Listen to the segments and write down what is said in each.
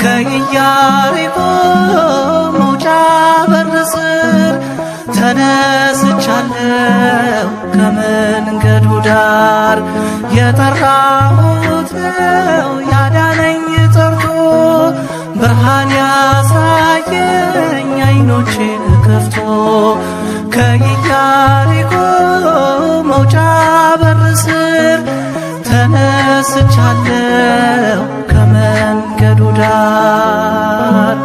ከኢያሪኮ መውጫ በር ስር ተነስቻለሁ ከመንገዱ ዳር። የጠራሁት ነው ያዳነኝ ጠርቶ ብርሃን ያሳየኝ ዓይኖቼን ከፍቶ። ከኢያሪኮ መውጫ በር ስር ተነስቻለሁ ከመንገዱ ዳር።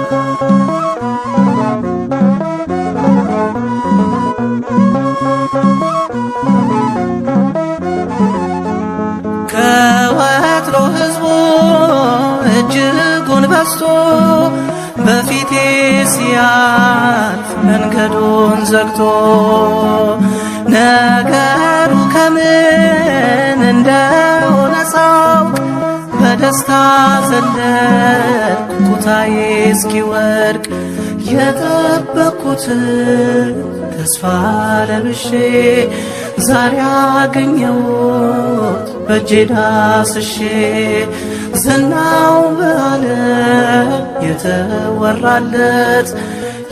ከወትሮ ሕዝቡ እጅጉን በዝቶ በፊቴ ሲያልፍ መንገዱን ዘግቶ ነገሩ ከምን እንደሆነ ሳውቅ በደስታ ዘለልኩ ኩታዬ እስኪወድቅ። የጠበቅኩትን ተስፋ ለብሼ ዛሬ አገኘሁት በእጄ ዳስሼ። ዝናው በዓለም የተወራለት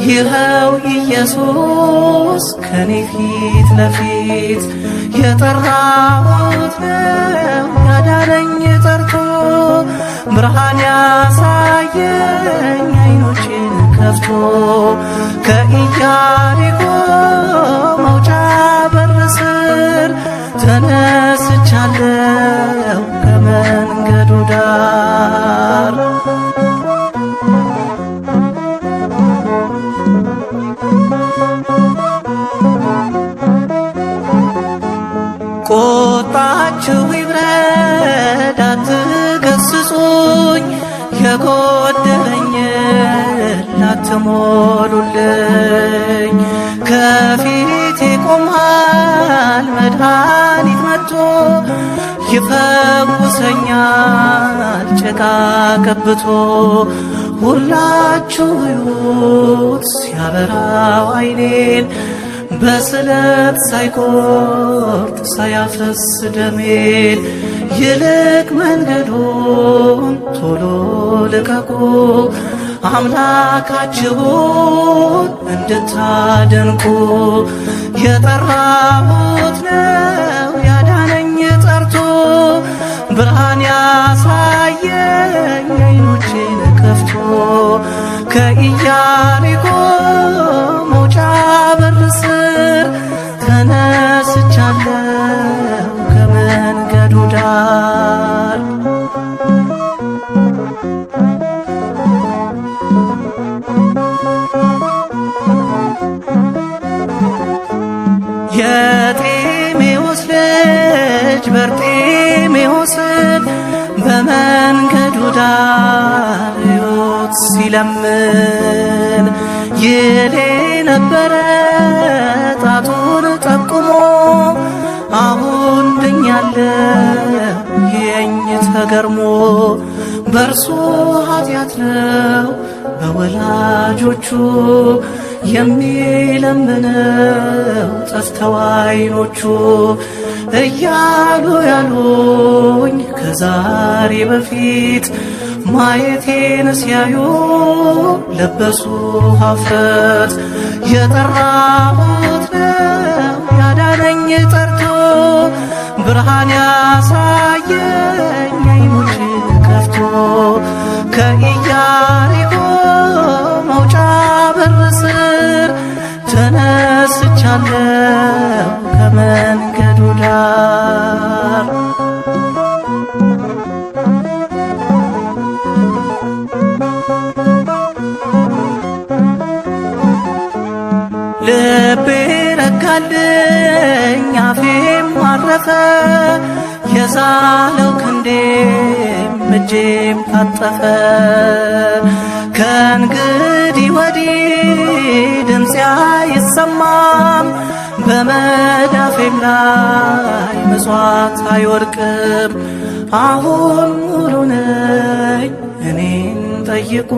ይኸው ኢየሱስ ከኔ ፊት ለፊት። የጠራሁት ነው ያዳነኝ ጠርቶ ብርሃን ያሳየኝ ዓይኖቼን ከፍቶ። ከኢያሪኮ መውጫ በር ስር ተነስቻለሁ ከመንገዱ ዳር። ቁጣችሁ ይብረድ አትገስጹኝ፣ የጎደለኝን ላትሞሉልኝ። ከፊቴ ቆሟል መድኃኒት መጥቶ ይፈውሰኛል ጭቃ ቀብቶ። ሁላችሁ እዩት ሲያበራው ዓይኔን በስለት ሳይቆርጥ ሳያፈስ ደሜን። ይልቅ መንገዱን ቶሎ ልቀቁ አምላካችሁን እንድታደንቁ። የጠራሁት ነው ያዳነኝ ጠርቶ ብርሃን ያሳየኝ ዓይኖቼን ከፍቶ። ከኢያሪኮ መውጫ በር ስር ተነስቻለሁ ከመንገዱ ዳር። የጤሜዎስ ልጅ በርጤሜዎስ በመንገዱ ዳር ሕይወት ሲለምን ይል ነበረ ጣቱን ጠቁሞ። አሁን ድኛለሁ ይኸኝ ተገርሞ። በእርሱ ኃጢአት ነው በወላጆቹ የሚለምነው ጠፍተው ዓይኖቹ እያሉ ያሉኝ ከዛሬ በፊት ማየቴን ሲያዩ ለበሱ ኀፍረት። የጠራሁት ነው ያዳነኝ ጠርቶ ብርሃን ያሳየኝ ዓይኖቼን ከፍቶ። ከኢያሪኮ መውጫ በር ስር ተነስቻለሁ ከመንገዱ ዳር። ልቤ ረጋልኝ አፌም አረፈ፣ የዛለው ክንዴም እጄም ታጠፈ። ከእንግዲህ ወዲህ ድምፄ አይሰማም፣ በመዳፌም ላይ ምጽዋት አይወድቅም። አሁን ሙሉ ነኝ እኔን ጠይቁ፣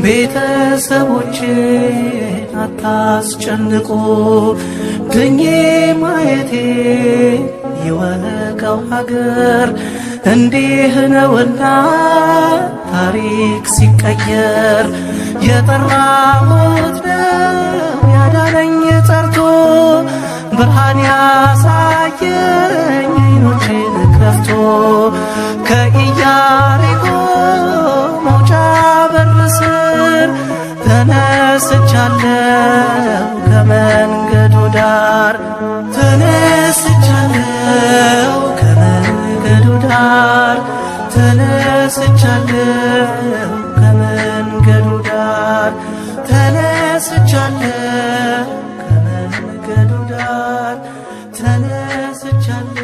ቤተሰቦቼን አታስጨንቁ። ድኜ ማየቴ ይወቀው ሀገር፣ እንዲህ ነውና ታሪክ ሲቀየር የጠራሁት ነው ያዳነኝ ጠርቶ ብርሃን ያሳየኝ ዓይኖቼን ከፍቶ ከኢያሪኮ መውጫ በር ስር ተነስቻለሁ ከመንገዱ ዳር ተነስቻለሁ ከመንገዱ ዳር ተነስቻለሁ ከመንገዱ ዳር ተነስቻለሁ ከመንገዱ ዳር ተነስቻለሁ